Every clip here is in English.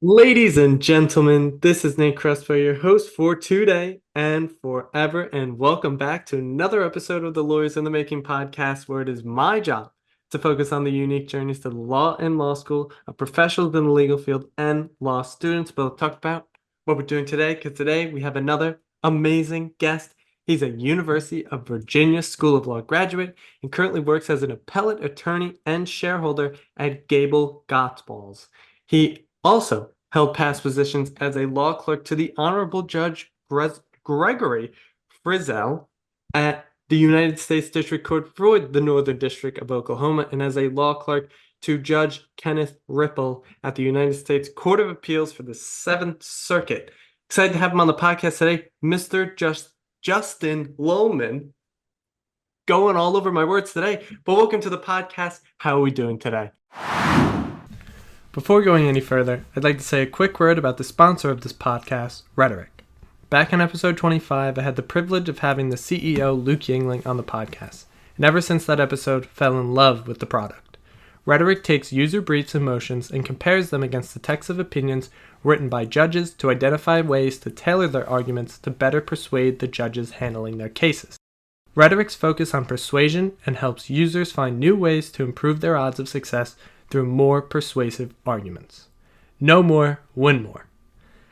Ladies and gentlemen, this is Nate Crespo, your host for today and forever, and welcome back to another episode of the Lawyers in the Making podcast, where it is my job to focus on the unique journeys to law and law school of professionals in the legal field and law students. But we'll talk about what we're doing today, because today we have another amazing guest. He's a University of Virginia School of Law graduate and currently works as an appellate attorney and shareholder at GableGotwals. He also held past positions as a law clerk to the Honorable Judge Gregory Frizzell at the United States District Court for the Northern District of Oklahoma, and as a law clerk to Judge Kenneth Ripple at the United States Court of Appeals for the Seventh Circuit. Excited to have him on the podcast today, Mr. Justin Lollman. Going all over my words today, but welcome to the podcast. How are we doing today? Before going any further, I'd like to say a quick word about the sponsor of this podcast, Rhetoric. Back in episode 25, I had the privilege of having the CEO, Luke Yingling, on the podcast, and ever since that episode, fell in love with the product. Rhetoric takes user briefs and motions and compares them against the text of opinions written by judges to identify ways to tailor their arguments to better persuade the judges handling their cases. Rhetoric's focus on persuasion and helps users find new ways to improve their odds of success through more persuasive arguments. Know more, win more.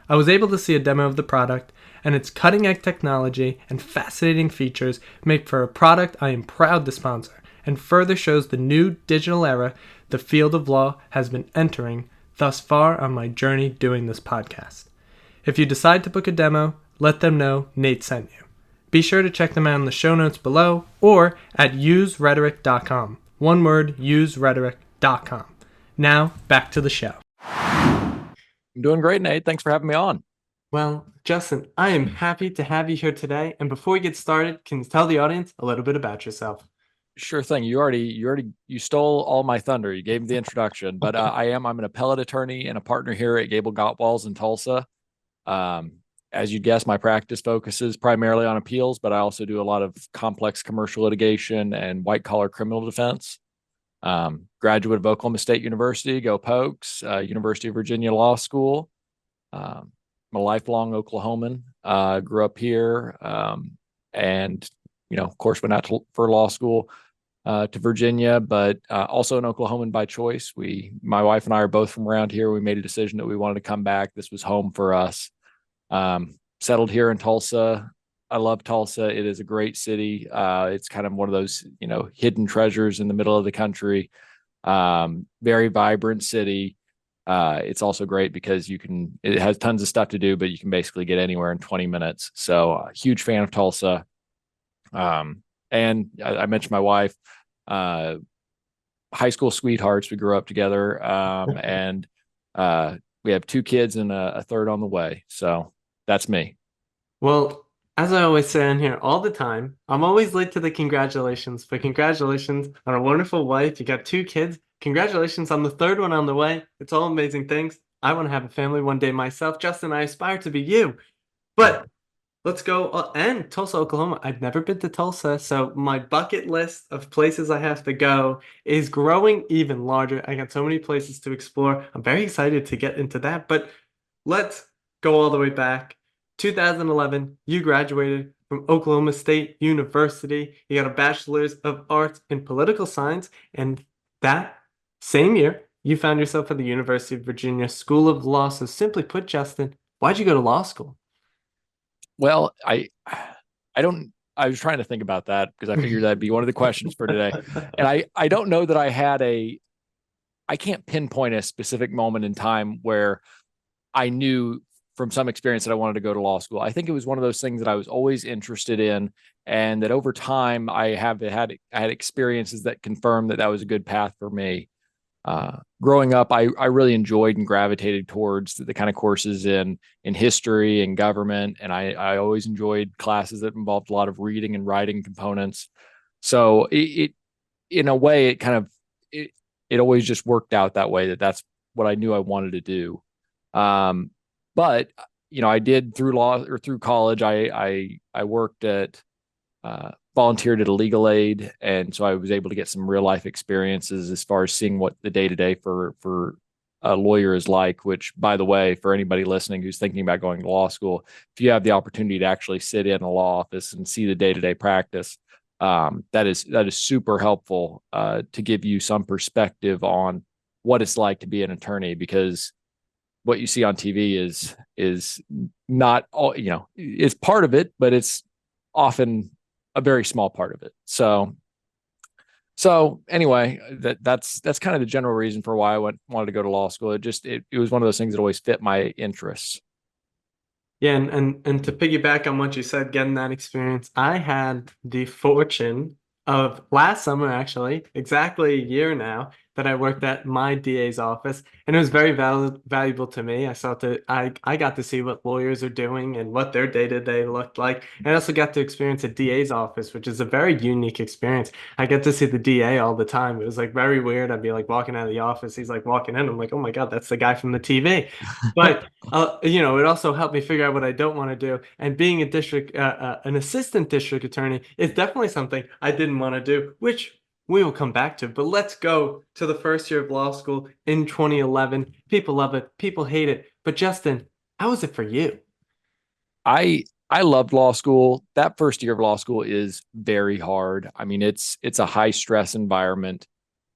I was able to see a demo of the product, and its cutting-edge technology and fascinating features make for a product I am proud to sponsor, and further shows the new digital era the field of law has been entering thus far on my journey doing this podcast. If you decide to book a demo, let them know Nate sent you. Be sure to check them out in the show notes below or at userhetoric.com. One word, userhetoric.com. Now, back to the show. I'm doing great, Nate. Thanks for having me on. Well, Justin, I am happy to have you here today. And before we get started, can you tell the audience a little bit about yourself? Sure thing. You stole all my thunder. You gave me the introduction, but I'm an appellate attorney and a partner here at GableGotwals in Tulsa. As you'd guess, my practice focuses primarily on appeals, but I also do a lot of complex commercial litigation and white collar criminal defense. Graduate of Oklahoma State University, go Pokes, University of Virginia Law School. I'm a lifelong Oklahoman, grew up here, and, of course, went out for law school to Virginia, but also an Oklahoman by choice. My wife and I are both from around here. We made a decision that we wanted to come back. This was home for us. Settled here in Tulsa. I love Tulsa. It is a great city. It's kind of one of those, hidden treasures in the middle of the country. Very vibrant city. It's also great because it has tons of stuff to do, but you can basically get anywhere in 20 minutes. So huge fan of Tulsa. And I mentioned my wife, high school sweethearts. We grew up together. And we have 2 kids and a third on the way. So that's me. Well, as I always say on here all the time, I'm always late to the congratulations, but congratulations on a wonderful wife. You got 2 kids. Congratulations on the third one on the way. It's all amazing things. I want to have a family one day myself. Justin, I aspire to be you. But let's go. And Tulsa, Oklahoma. I've never been to Tulsa, so my bucket list of places I have to go is growing even larger. I got so many places to explore. I'm very excited to get into that, but let's go all the way back. 2011, you graduated from Oklahoma State University. You got a bachelor's of arts in political science, and that same year, you found yourself at the University of Virginia School of Law. So simply put, Justin, why'd you go to law school? Well, I was trying to think about that because I figured that'd be one of the questions for today. And I don't know that I can't pinpoint a specific moment in time where I knew from some experience that I wanted to go to law school. I think it was one of those things that I was always interested in, and that over time I had experiences that confirmed that was a good path for me. Growing up, I really enjoyed and gravitated towards the kind of courses in history and government, and I always enjoyed classes that involved a lot of reading and writing components. So it in a way, it always just worked out that way. That's what I knew I wanted to do. But I did through college. I worked at volunteered at a legal aid, and so I was able to get some real life experiences as far as seeing what the day to day for a lawyer is like, which, by the way, for anybody listening who's thinking about going to law school, if you have the opportunity to actually sit in a law office and see the day-to-day practice, that is super helpful to give you some perspective on what it's like to be an attorney, because what you see on TV is not all, it's part of it, but it's often a very small part of it. So anyway, that's kind of the general reason for why I wanted to go to law school. It was one of those things that always fit my interests. Yeah, and to piggyback on what you said, getting that experience, I had the fortune of last summer, actually, exactly a year now, that I worked at my DA's office, and it was very valuable to me. I got to see what lawyers are doing and what their day-to-day looked like, and I also got to experience a DA's office, which is a very unique experience. I get to see the DA all the time. It was like very weird. I'd be like walking out of the office, he's like walking in, I'm like, oh my God, that's the guy from the TV. But it also helped me figure out what I don't want to do. And being an assistant district attorney is definitely something I didn't want to do, which we will come back to. But let's go to the first year of law school in 2011. People love it, people hate it. But Justin, how was it for you? I loved law school. That first year of law school is very hard. I mean, it's a high stress environment.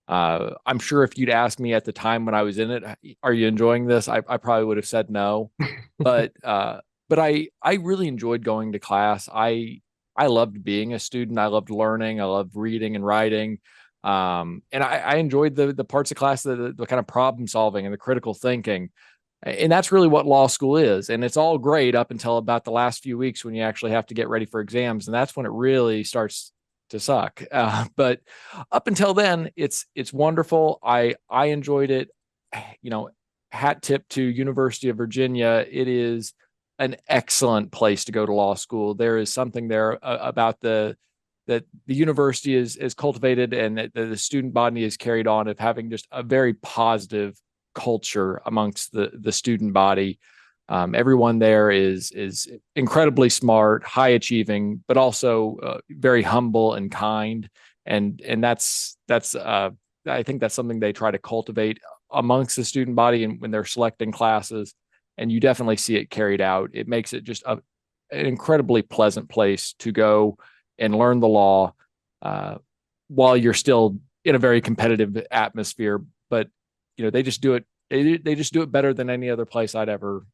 I'm sure if you'd asked me at the time when I was in it, are you enjoying this? I probably would have said no. But I really enjoyed going to class. I loved being a student. I loved learning. I loved reading and writing. And I enjoyed the parts of class, the kind of problem solving and the critical thinking. And that's really what law school is. And it's all great up until about the last few weeks when you actually have to get ready for exams. And that's when it really starts to suck. But up until then, it's wonderful. I enjoyed it. Hat tip to University of Virginia. It is an excellent place to go to law school. There is something there about that the university is cultivated, and that the student body is carried on, of having just a very positive culture amongst the student body. Everyone there is incredibly smart, high achieving, but also very humble and kind. And that's I think that's something they try to cultivate amongst the student body, and when they're selecting classes. And you definitely see it carried out. It makes it just an incredibly pleasant place to go and learn the law while you're still in a very competitive atmosphere. But they just do it. They just do it better than any other place I've ever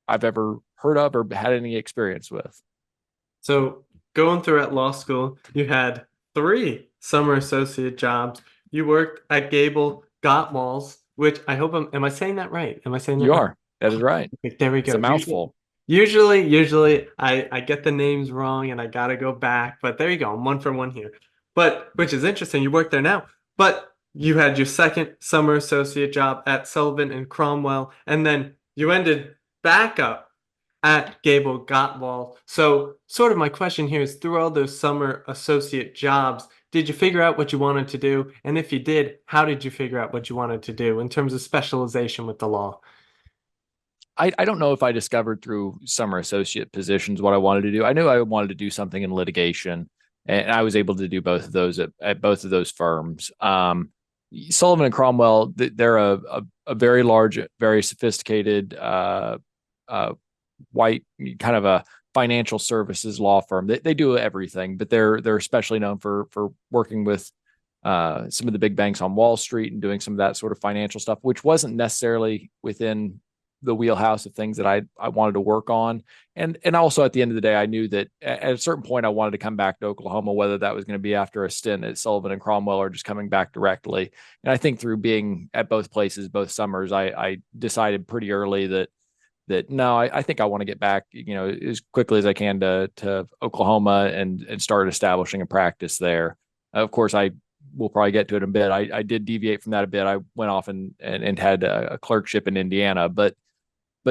heard of or had any experience with. So going through at law school, you had 3 summer associate jobs. You worked at GableGotwals, which I hope am I saying that right? Am I saying that You right? are. That is right. Okay, there we It's go. a mouthful. Usually I get the names wrong and I gotta go back, but there you go. I'm 1 for 1 here. But which is interesting, you work there now. But you had your second summer associate job at Sullivan and Cromwell, and then you ended back up at GableGotwals. So sort of my question here is, through all those summer associate jobs, did you figure out what you wanted to do? And if you did, how did you figure out what you wanted to do in terms of specialization with the law? I don't know if I discovered through summer associate positions what I wanted to do. I knew I wanted to do something in litigation, and I was able to do both of those at both of those firms. Sullivan and Cromwell, they're a very large, very sophisticated, white kind of a financial services law firm. They do everything, but they're especially known for working with some of the big banks on Wall Street and doing some of that sort of financial stuff, which wasn't necessarily within the wheelhouse of things that I wanted to work on. And also at the end of the day, I knew that at a certain point I wanted to come back to Oklahoma, whether that was going to be after a stint at Sullivan and Cromwell or just coming back directly. And I think through being at both places, both summers, I decided pretty early that no, I think I want to get back, as quickly as I can to Oklahoma and start establishing a practice there. Of course, we'll probably get to it in a bit. I did deviate from that a bit. I went off and had a clerkship in Indiana, but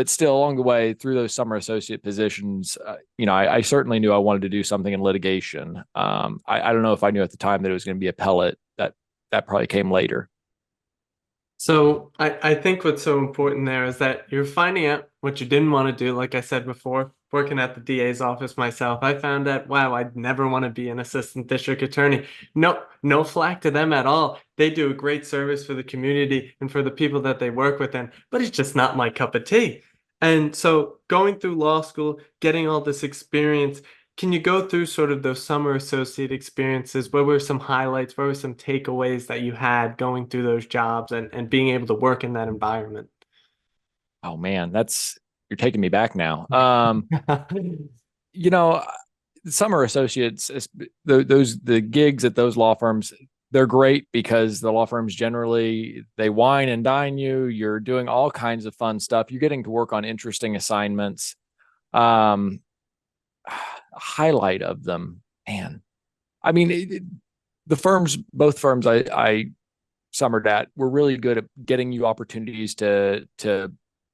still along the way through those summer associate positions, I certainly knew I wanted to do something in litigation. I don't know if I knew at the time that it was going to be appellate. That probably came later. So I think what's so important there is that you're finding out what you didn't want to do. Like I said before, working at the DA's office myself, I found that, wow, I'd never want to be an assistant district attorney. No, no flack to them at all. They do a great service for the community and for the people that they work with, but it's just not my cup of tea. And so going through law school, getting all this experience, can you go through sort of those summer associate experiences? What were some highlights? What were some takeaways that you had going through those jobs and being able to work in that environment? Oh man, you're taking me back now. You know, summer associates, the gigs at those law firms, they're great because the law firms generally they wine and dine you. You're doing all kinds of fun stuff. You're getting to work on interesting assignments. Um, Highlight of them, man. I mean, both firms I summered at were really good at getting you opportunities to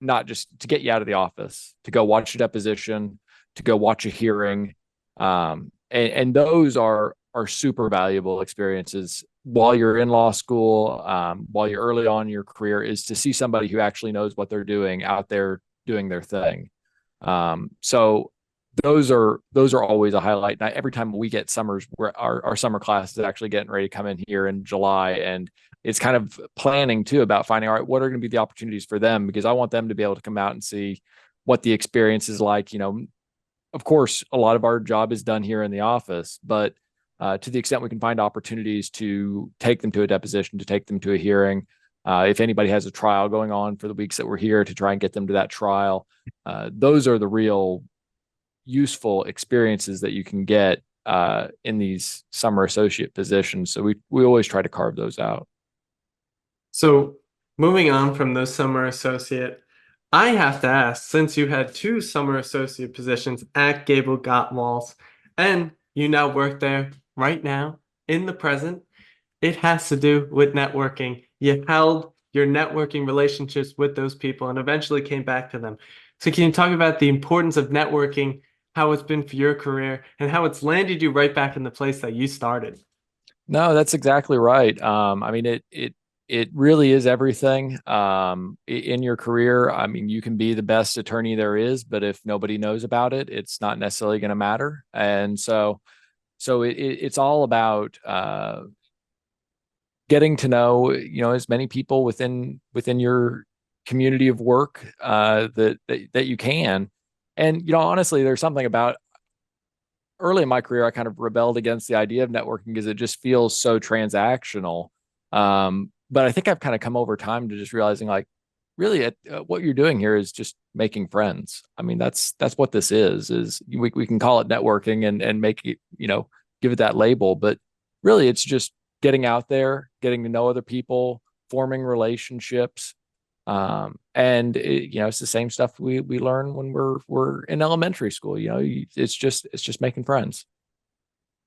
not just to get you out of the office, to go watch a deposition, to go watch a hearing, and those are super valuable experiences while you're in law school, while you're early on in your career, is to see somebody who actually knows what they're doing out there doing their thing. So those are always a highlight. And every time we get summers, where our summer class is actually getting ready to come in here in July, and it's kind of planning too about finding, all right, what are going to be the opportunities for them, because I want them to be able to come out and see what the experience is like. Of course, a lot of our job is done here in the office, but to the extent we can find opportunities to take them to a deposition, to take them to a hearing, if anybody has a trial going on for the weeks that we're here, to try and get them to that trial, those are the real useful experiences that you can get in these summer associate positions. So we always try to carve those out. So moving on from those summer associate, I have to ask, since you had two summer associate positions at GableGotwals and you now work there right now in the present, it has to do with networking. You held your networking relationships with those people and eventually came back to them. So can you talk about the importance of networking, how it's been for your career, and how it's landed you right back in the place that you started? No, that's exactly right. I mean, it really is everything in your career. I mean, you can be the best attorney there is, but if nobody knows about it, it's not necessarily going to matter. And so it's all about getting to know, as many people within your community of work that you can. And honestly, there's something about early in my career, I kind of rebelled against the idea of networking because it just feels so transactional. But I think I've kind of come over time to just realizing, like, really, what you're doing here is just making friends. I mean, that's what this is we can call it networking and make it, give it that label, but really it's just getting out there, getting to know other people, forming relationships. And it's the same stuff we learn when we're in elementary school. It's just making friends.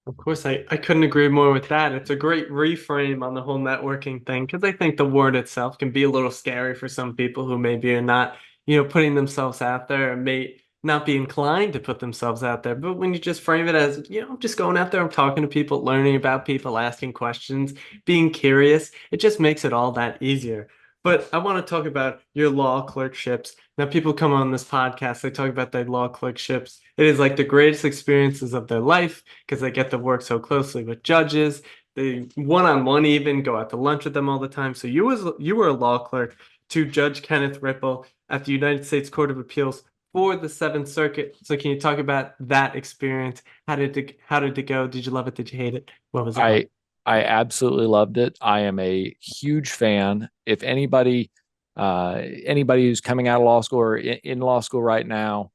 Of course, I couldn't agree more with that. It's a great reframe on the whole networking thing because I think the word itself can be a little scary for some people who maybe are not, putting themselves out there or may not be inclined to put themselves out there. But when you just frame it as, I'm just going out there, I'm talking to people, learning about people, asking questions, being curious, it just makes it all that easier. But I want to talk about your law clerkships. Now, people come on this podcast, they talk about their law clerkships. It is like the greatest experiences of their life because they get to work so closely with judges. They one-on-one even go out to lunch with them all the time. So you were a law clerk to Judge Kenneth Ripple at the United States Court of Appeals for the Seventh Circuit. So can you talk about that experience? How did it go? Did you love it? Did you hate it? What was it like? I absolutely loved it. I am a huge fan. If anybody who's coming out of law school or in law school right now,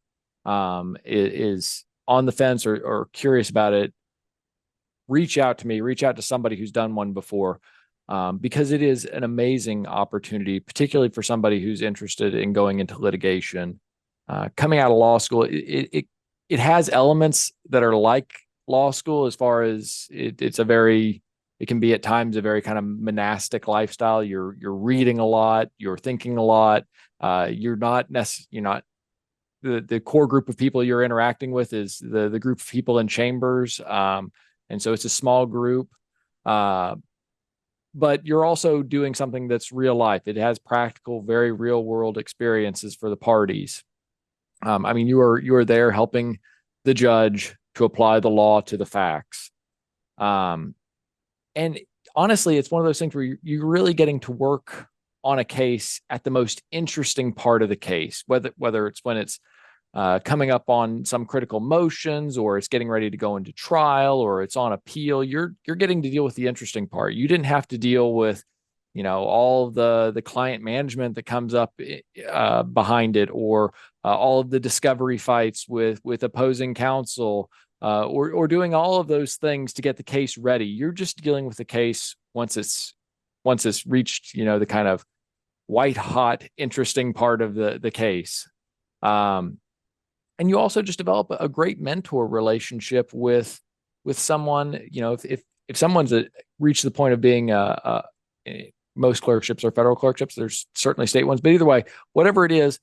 is on the fence or curious about it, reach out to me, reach out to somebody who's done one before, because it is an amazing opportunity, particularly for somebody who's interested in going into litigation. Coming out of law school, it has elements that are like law school as far as it can be at times a very kind of monastic lifestyle. You're reading a lot, you're thinking a lot. You're not the core group of people you're interacting with is the group of people in chambers. And so it's a small group. but you're also doing something that's real life. It has practical, very real world experiences for the parties. I mean, you are there helping the judge to apply the law to the facts. Um, and honestly, it's one of those things where you're really getting to work on a case at the most interesting part of the case, whether it's when it's coming up on some critical motions, or it's getting ready to go into trial, or it's on appeal. You're getting to deal with the interesting part. You didn't have to deal with, all the client management that comes up behind it, or all of the discovery fights with opposing counsel, or doing all of those things to get the case ready. You're just dealing with the case once it's reached, the kind of white hot interesting part of the case. And you also just develop a great mentor relationship with someone. If someone's reached the point of being most clerkships are federal clerkships, there's certainly state ones, but either way, whatever it is,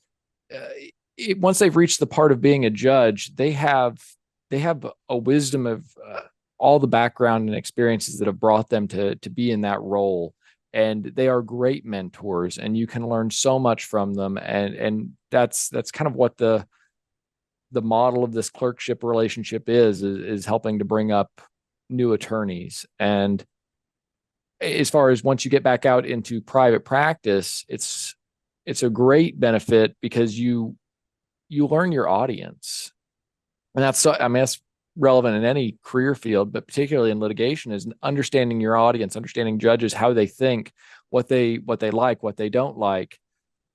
once they've reached the part of being a judge, they have a wisdom of all the background and experiences that have brought them to be in that role, and they are great mentors, and you can learn so much from them. And that's kind of what the model of this clerkship relationship is helping to bring up new attorneys. And as far as once you get back out into private practice, it's a great benefit because you learn your audience. And that's relevant in any career field, but particularly in litigation, is understanding your audience, understanding judges, how they think, what they like, what they don't like.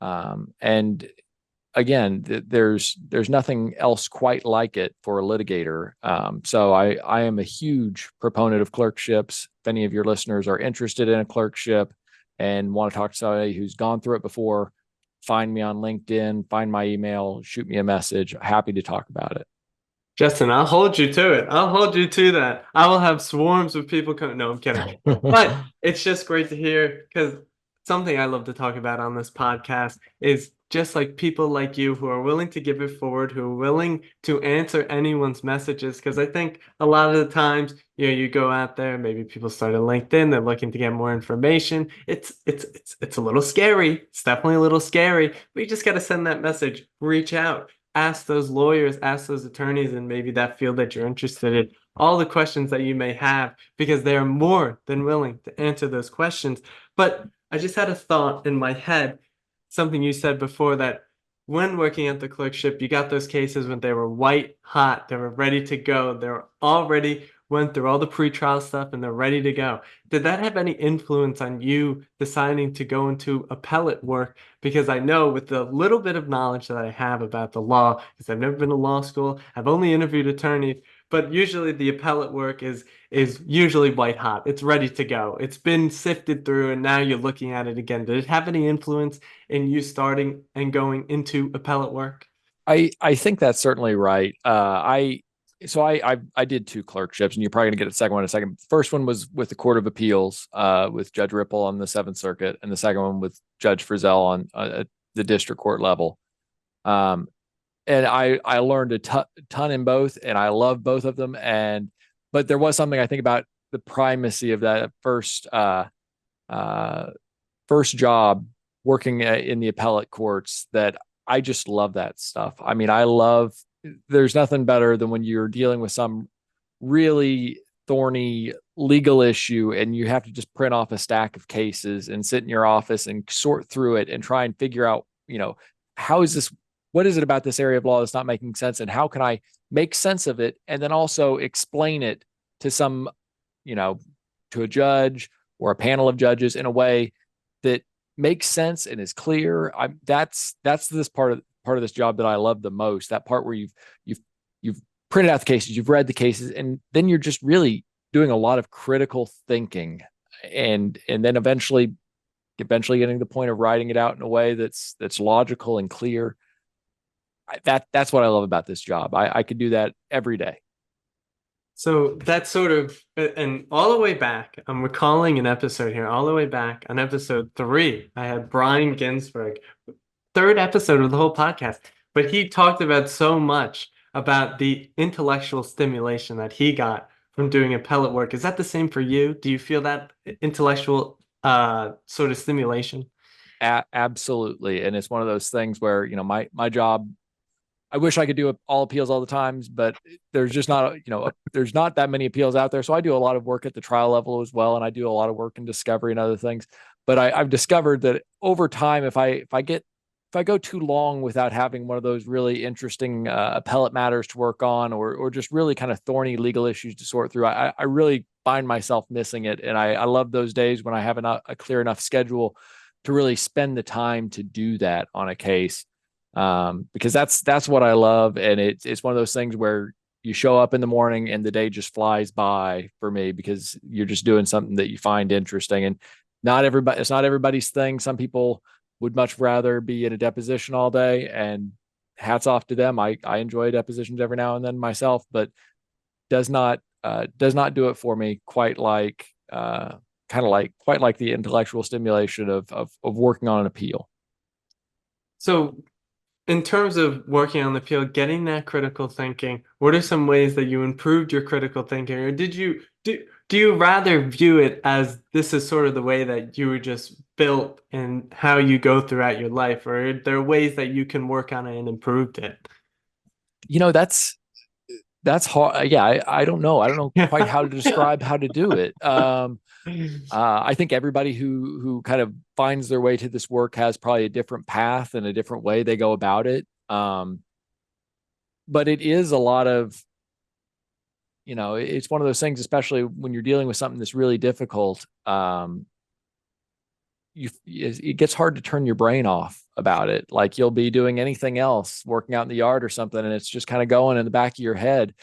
And again, there's nothing else quite like it for a litigator. So I am a huge proponent of clerkships. If any of your listeners are interested in a clerkship and want to talk to somebody who's gone through it before, find me on LinkedIn, find my email, shoot me a message. Happy to talk about it. Justin, I'll hold you to it. I'll hold you to that. I will have swarms of people come. No, I'm kidding. But it's just great to hear, because something I love to talk about on this podcast is just like people like you who are willing to give it forward, who are willing to answer anyone's messages. Because I think a lot of the times, you go out there, maybe people start a LinkedIn, they're looking to get more information. It's a little scary. It's definitely a little scary. But you just got to send that message, reach out. Ask those lawyers, ask those attorneys in maybe that field that you're interested in, all the questions that you may have, because they are more than willing to answer those questions. But I just had a thought in my head, something you said before, that when working at the clerkship, you got those cases when they were white hot, they were ready to go, they were already went through all the pretrial stuff and they're ready to go. Did that have any influence on you deciding to go into appellate work? Because I know, with the little bit of knowledge that I have about the law, because I've never been to law school, I've only interviewed attorneys, but usually the appellate work is usually white hot. It's ready to go. It's been sifted through, and now you're looking at it again. Did it have any influence in you starting and going into appellate work? I think that's certainly right. I did two clerkships, and you're probably gonna get the second one in a second. First one was with the Court of Appeals, with Judge Ripple on the Seventh Circuit, and the second one with Judge Frizzell on the district court level. And I learned a ton in both, and I love both of them. But there was something I think about the primacy of that first job working in the appellate courts, that I just love that stuff. I mean, there's nothing better than when you're dealing with some really thorny legal issue and you have to just print off a stack of cases and sit in your office and sort through it and try and figure out, what is it about this area of law that's not making sense, and how can I make sense of it, and then also explain it to to a judge or a panel of judges in a way that makes sense and is clear. That's this part of this job that I love the most. That part where you've printed out the cases, you've read the cases, and then you're just really doing a lot of critical thinking, and then eventually getting to the point of writing it out in a way that's logical and clear. That's what I love about this job. I could do that every day. So that's sort of, and all the way back, I'm recalling an episode here, all the way back on episode 3, I had Brian Ginsberg, third episode of the whole podcast, but he talked about so much about the intellectual stimulation that he got from doing appellate work. Is that the same for you? Do you feel that intellectual sort of stimulation. Absolutely. And it's one of those things where, my job, I wish I could do all appeals all the times, but there's just not, there's not that many appeals out there. So I do a lot of work at the trial level as well. And I do a lot of work in discovery and other things. But I've discovered that over time, if I go too long without having one of those really interesting appellate matters to work on, or just really kind of thorny legal issues to sort through, I really find myself missing it. And I love those days when I have a clear enough schedule to really spend the time to do that on a case. Because that's what I love. And it's one of those things where you show up in the morning and the day just flies by for me because you're just doing something that you find interesting. And it's not everybody's thing. Some people would much rather be in a deposition all day, and hats off to them. I enjoy depositions every now and then myself, but does not do it for me quite like the intellectual stimulation of working on an appeal. So in terms of working on the appeal, getting that critical thinking, what are some ways that you improved your critical thinking? Or do you rather view it as this is sort of the way that you were just built and how you go throughout your life? Or are there ways that you can work on it and improved it? That's hard. Yeah, I don't know. I don't know quite how to describe how to do it. I think everybody who kind of finds their way to this work has probably a different path and a different way they go about it. But it is a lot of, it's one of those things, especially when you're dealing with something that's really difficult. It gets hard to turn your brain off about it. Like you'll be doing anything else, working out in the yard or something, and it's just kind of going in the back of your head.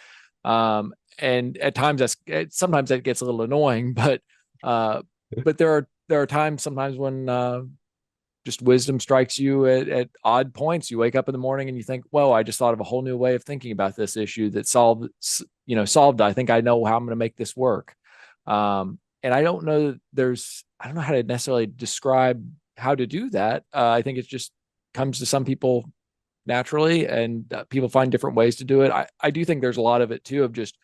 And at times sometimes that gets a little annoying, but there are times sometimes when just wisdom strikes you at odd points. You wake up in the morning and you think, whoa, I just thought of a whole new way of thinking about this issue that solved. I think I know how I'm going to make this work. And I don't know I don't know how to necessarily describe how to do that. I think it just comes to some people naturally, and people find different ways to do it. I do think there's a lot of it too, of just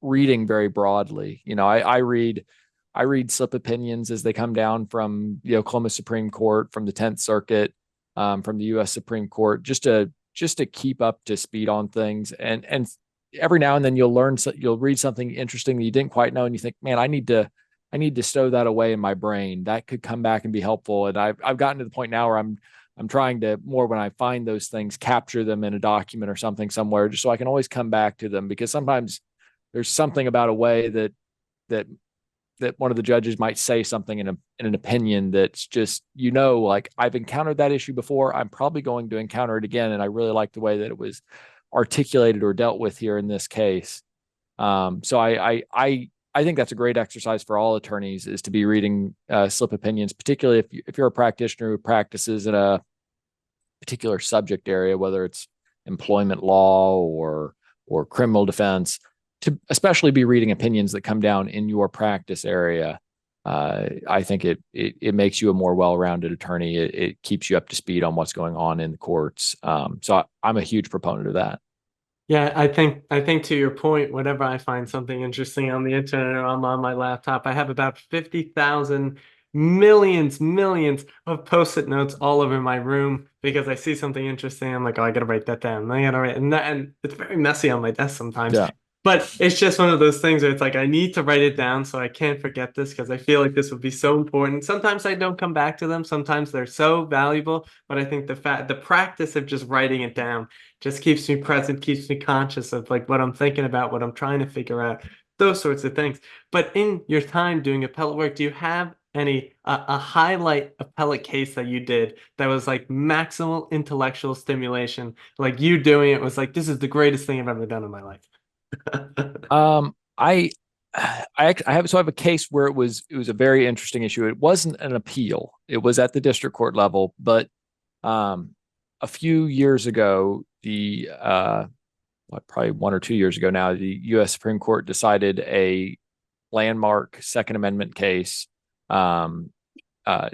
reading very broadly. I read slip opinions as they come down from the Oklahoma Supreme Court, from the 10th Circuit, from the U.S. Supreme Court, just to keep up to speed on things. And every now and then you'll read something interesting that you didn't quite know, and you think, man, I need to stow that away in my brain. That could come back and be helpful. And I've gotten to the point now where I'm trying to more, when I find those things, capture them in a document or something somewhere, just so I can always come back to them, because sometimes there's something about a way that one of the judges might say something in an opinion that's just, like, I've encountered that issue before. I'm probably going to encounter it again. And I really like the way that it was articulated or dealt with here in this case. So I think that's a great exercise for all attorneys, is to be reading slip opinions, particularly if you're a practitioner who practices in a particular subject area, whether it's employment law or criminal defense, to especially be reading opinions that come down in your practice area. I think it makes you a more well-rounded attorney. It keeps you up to speed on what's going on in the courts. So I'm a huge proponent of that. Yeah, I think to your point, whenever I find something interesting on the internet or I'm on my laptop, I have about 50,000 millions of post-it notes all over my room because I see something interesting. I'm like, oh, I gotta write that down. I gotta write, and it's very messy on my desk sometimes. Yeah. But it's just one of those things where it's like, I need to write it down so I can't forget this, because I feel like this would be so important. Sometimes I don't come back to them. Sometimes they're so valuable, but I think the practice of just writing it down just keeps me present, keeps me conscious of like what I'm thinking about, what I'm trying to figure out, those sorts of things. But in your time doing appellate work, do you have a highlight appellate case that you did that was like maximal intellectual stimulation? Like you doing it was like, this is the greatest thing I've ever done in my life. I have a case where it was a very interesting issue. It wasn't an appeal. It was at the district court level, but a few years ago, probably 1 or 2 years ago now, the U.S. Supreme Court decided a landmark Second Amendment case, New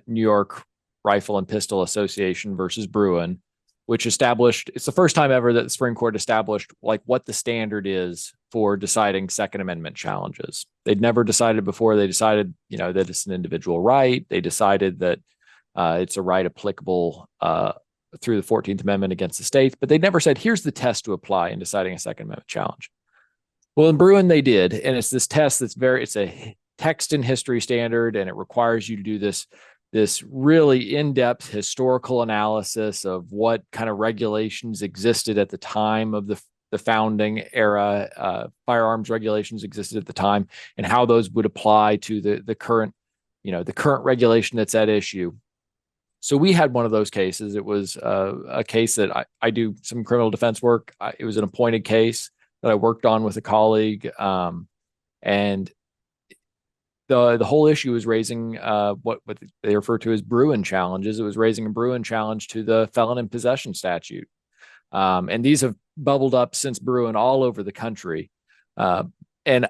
York Rifle and Pistol Association versus Bruin, which established, it's the first time ever that the Supreme Court established like what the standard is for deciding Second Amendment challenges. They'd never decided before. They decided, that it's an individual right. They decided that it's a right applicable through the 14th Amendment against the states, but they never said, here's the test to apply in deciding a Second Amendment challenge. Well, in Bruin, they did. And it's this test it's a text and history standard, and it requires you to do this really in-depth historical analysis of what kind of regulations existed at the time of the founding era, firearms regulations existed at the time, and how those would apply to the current, the current regulation that's at issue. So we had one of those cases. It was a case that I do some criminal defense work. It was an appointed case that I worked on with a colleague. And the whole issue was raising what they refer to as Bruin challenges. It was raising a Bruin challenge to the felon in possession statute. And these have bubbled up since Bruin all over the country. And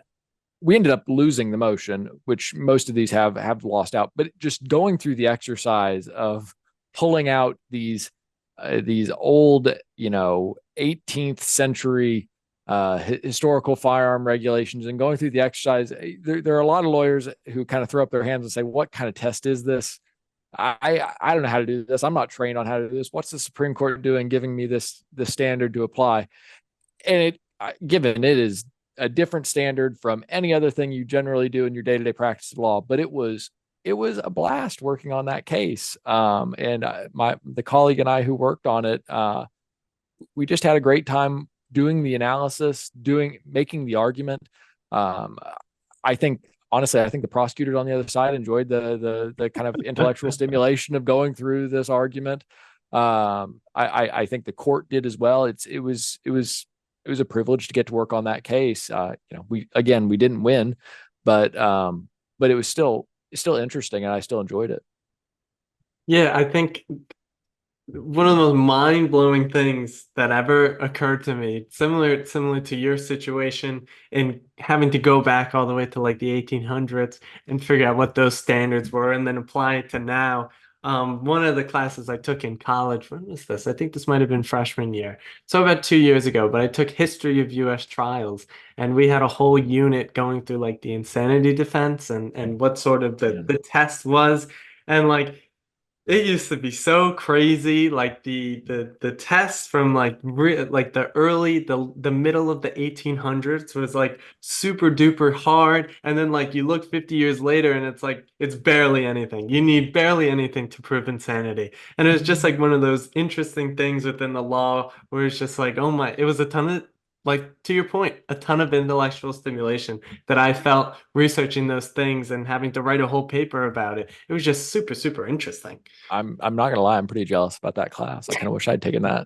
we ended up losing the motion, which most of these have lost out. But just going through the exercise of pulling out these old, 18th century historical firearm regulations and going through the exercise, there are a lot of lawyers who kind of throw up their hands and say, what kind of test is this? I don't know how to do this. I'm not trained on how to do this. What's the Supreme Court doing, giving me this standard to apply? And given it is a different standard from any other thing you generally do in your day-to-day practice of law, but it was a blast working on that case. And the colleague and I who worked on it, we just had a great time doing the analysis, making the argument. Honestly, I think the prosecutors on the other side enjoyed the kind of intellectual stimulation of going through this argument. I think the court did as well. It was a privilege to get to work on that case. We didn't win, but it was still interesting, and I still enjoyed it. Yeah, I think one of the most mind-blowing things that ever occurred to me, similar to your situation, in having to go back all the way to like the 1800s and figure out what those standards were and then apply it to now. One of the classes I took in college, when was this? I think this might have been freshman year. So about 2 years ago, but I took history of US trials, and we had a whole unit going through like the insanity defense and what sort of the test was. And like it used to be so crazy, like the tests from like the middle of the 1800s was like super duper hard, and then like you look 50 years later and it's like it's barely anything. You need barely anything to prove insanity, and it was just like one of those interesting things within the law where it's just like, oh my, it was a ton of, like to your point, a ton of intellectual stimulation that I felt researching those things and having to write a whole paper about it. It was just super, super interesting. I'm not gonna lie, I'm pretty jealous about that class. I kind of wish I'd taken that.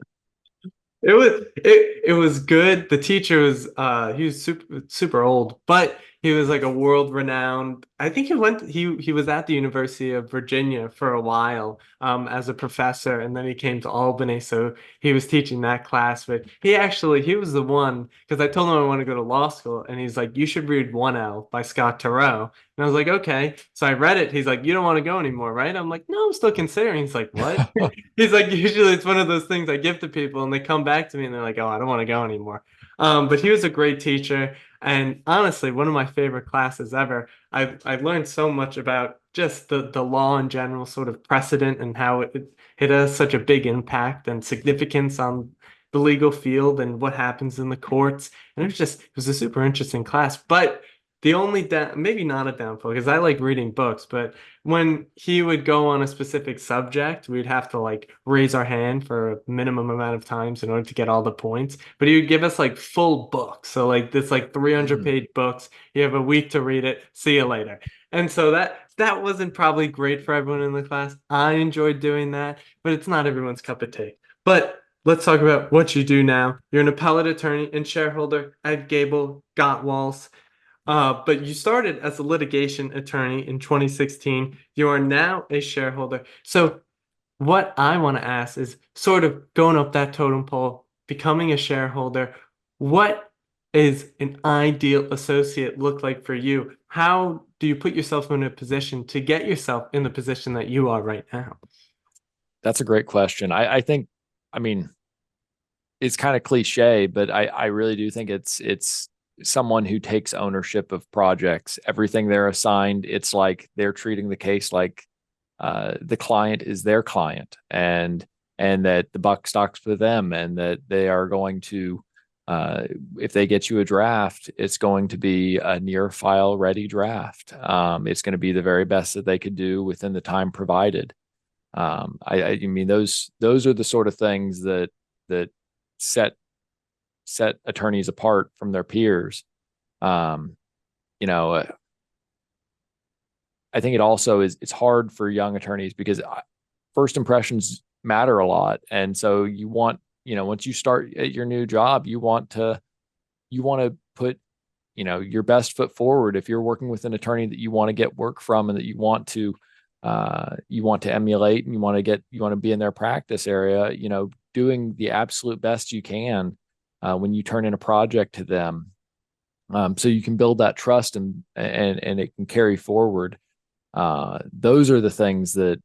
It was good. The teacher was he was super old, but he was like a world renowned. I think he was at the University of Virginia for a while as a professor, and then he came to Albany, so he was teaching that class. But he was the one, because I told him I want to go to law school, and he's like, you should read 1L by Scott Turow. And I was like, okay. So I read it. He's like, you don't want to go anymore, right? I'm like, no, I'm still considering. He's like, what? He's like, usually it's one of those things I give to people and they come back to me and they're like, oh, I don't want to go anymore. But he was a great teacher. And honestly, one of my favorite classes ever. I've learned so much about just the law in general, sort of precedent, and how it has such a big impact and significance on the legal field and what happens in the courts. And it was a super interesting class. But the only maybe not a downfall, because I like reading books, but when he would go on a specific subject, we'd have to like raise our hand for a minimum amount of times in order to get all the points. But he would give us like full books. So like this like 300-page books, you have a week to read it, see you later. And so that wasn't probably great for everyone in the class. I enjoyed doing that, but it's not everyone's cup of tea. But let's talk about what you do now. You're an appellate attorney and shareholder at GableGotwals. But you started as a litigation attorney in 2016. You are now a shareholder. So what I want to ask is sort of going up that totem pole, becoming a shareholder. What is an ideal associate look like for you? How do you put yourself in a position to get yourself in the position that you are right now? That's a great question. I think, I mean, it's kind of cliche, but I really do think it's someone who takes ownership of projects. Everything they're assigned, it's like they're treating the case like the client is their client, and that the buck stops with them, and that they are going to, if they get you a draft, it's going to be a near file ready draft. It's going to be the very best that they could do within the time provided. I mean, those are the sort of things that set attorneys apart from their peers. Um, you know, I think it also it's hard for young attorneys because first impressions matter a lot. And so you want, once you start at your new job, you want to put, your best foot forward. If you're working with an attorney that you want to get work from and that you want to emulate, and you want to be in their practice area, doing the absolute best you can when you turn in a project to them. So you can build that trust, and it can carry forward. Those are the things that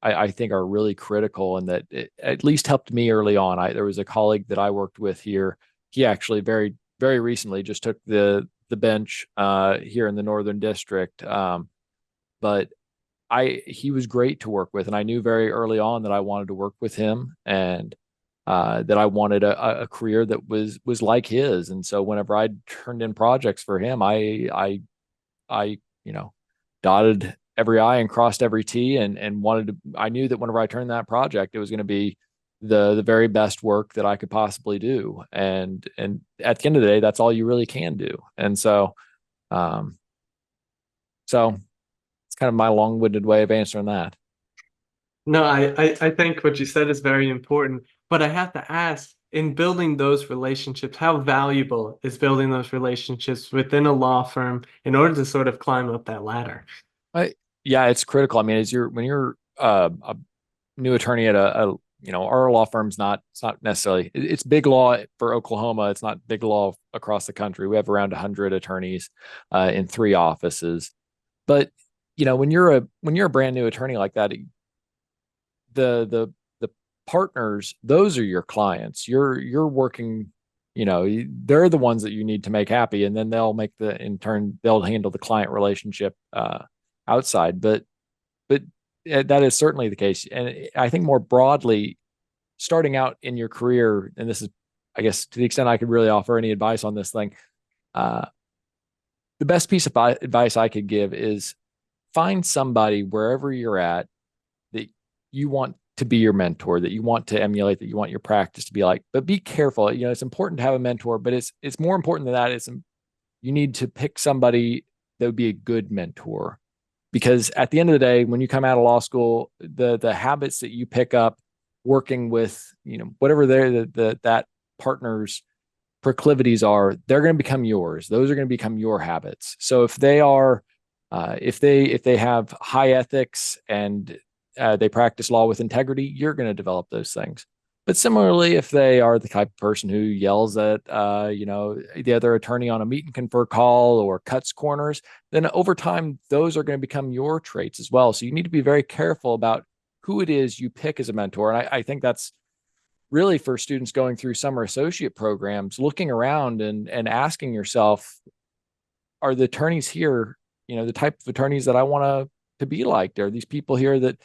I think are really critical, and that it at least helped me early on. There was a colleague that I worked with here. He actually very, very recently just took the bench here in the Northern District. But he was great to work with, and I knew very early on that I wanted to work with him, and that I wanted a career that was like his. And so whenever I turned in projects for him, I dotted every I and crossed every T, and I knew that whenever I turned that project, it was going to be the very best work that I could possibly do. And at the end of the day, that's all you really can do. And so, so it's kind of my long-winded way of answering that. No, I think what you said is very important, but I have to ask, in building those relationships, how valuable is building those relationships within a law firm in order to sort of climb up that ladder? Yeah, it's critical. I mean, when you're a new attorney at our law firm's it's not necessarily, it's big law for Oklahoma. It's not big law across the country. We have around 100 attorneys in 3 offices. But when you're a brand new attorney like that, the partners, those are your clients. You're working, they're the ones that you need to make happy, and then they'll handle the client relationship outside. But that is certainly the case. And I think more broadly, starting out in your career, and this is, I guess, to the extent I could really offer any advice on this thing, the best piece of advice I could give is find somebody wherever you're at that you want to be your mentor, that you want to emulate, that you want your practice to be like. But be careful. It's important to have a mentor, but it's more important than that. You need to pick somebody that would be a good mentor, because at the end of the day, when you come out of law school, the habits that you pick up working with, whatever that partner's proclivities are, they're going to become yours. Those are going to become your habits. So if they are, if they have high ethics and they practice law with integrity, you're going to develop those things. But similarly, if they are the type of person who yells at, the other attorney on a meet and confer call or cuts corners, then over time, those are going to become your traits as well. So you need to be very careful about who it is you pick as a mentor. And I think that's really for students going through summer associate programs, looking around and asking yourself, are the attorneys here, the type of attorneys that I want to be like? Are these people here that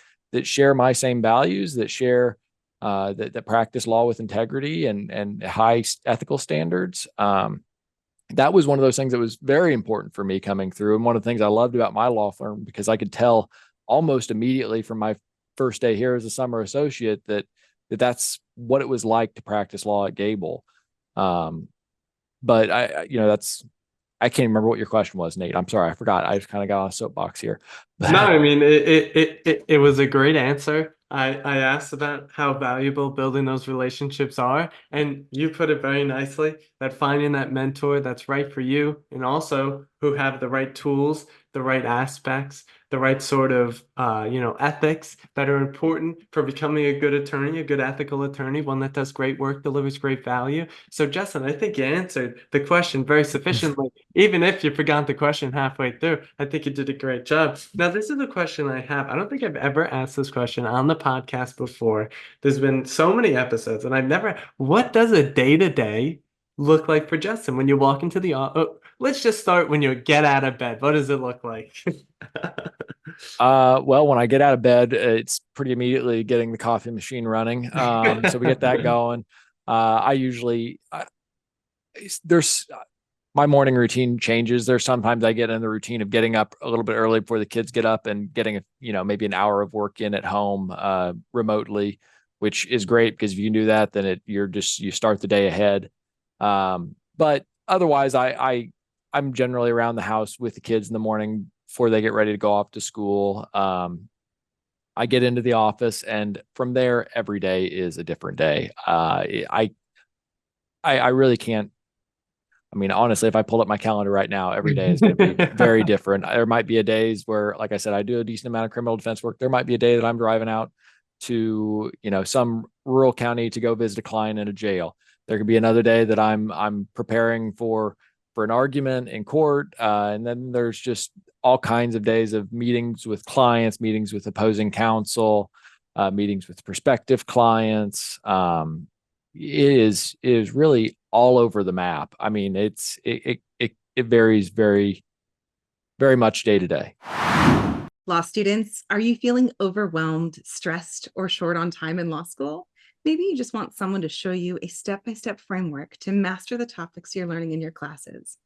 share my same values, that share that practice law with integrity and high ethical standards? That was one of those things that was very important for me coming through. And one of the things I loved about my law firm, because I could tell almost immediately from my first day here as a summer associate that's what it was like to practice law at Gable. But I can't remember what your question was, Nate. I'm sorry, I forgot. I just kind of got on a soapbox here. No, I mean it was a great answer. I asked about how valuable building those relationships are, and you put it very nicely, that finding that mentor that's right for you, and also who have the right tools, the right aspects, the right sort of ethics that are important for becoming a good attorney, a good ethical attorney, one that does great work, delivers great value. So Justin, I think you answered the question very sufficiently. Even if you forgot the question halfway through, I think you did a great job. Now, this is a question I have. I don't think I've ever asked this question on the podcast before. There's been so many episodes, and what does a day-to-day look like for Justin when you walk into the office? Oh, let's just start when you get out of bed. What does it look like? Well, when I get out of bed, it's pretty immediately getting the coffee machine running. So we get that going. I usually there's my morning routine changes. There's sometimes I get in the routine of getting up a little bit early before the kids get up and getting maybe an hour of work in at home remotely, which is great because if you can do that, then you start the day ahead. But otherwise, I'm generally around the house with the kids in the morning before they get ready to go off to school. I get into the office, and from there, every day is a different day. I really can't. I mean, honestly, if I pulled up my calendar right now, every day is going to be very different. There might be a days where, like I said, I do a decent amount of criminal defense work. There might be a day that I'm driving out to, some rural county to go visit a client in a jail. There could be another day that I'm preparing for an argument in court, and then there's just all kinds of days of meetings with clients, meetings with opposing counsel, meetings with prospective clients. It is really all over the map. I mean, it varies very, very much day to day. Law students, are you feeling overwhelmed, stressed, or short on time in law school? Maybe you just want someone to show you a step-by-step framework to master the topics you're learning in your classes.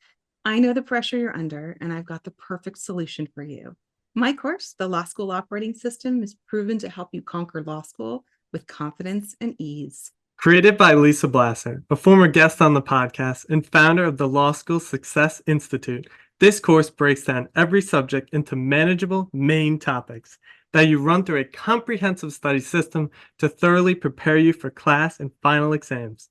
I know the pressure you're under, and I've got the perfect solution for you. My course, the Law School Operating System, is proven to help you conquer law school with confidence and ease. Created by Lisa Blasser, a former guest on the podcast and founder of the Law School Success Institute, this course breaks down every subject into manageable main topics that you run through a comprehensive study system to thoroughly prepare you for class and final exams.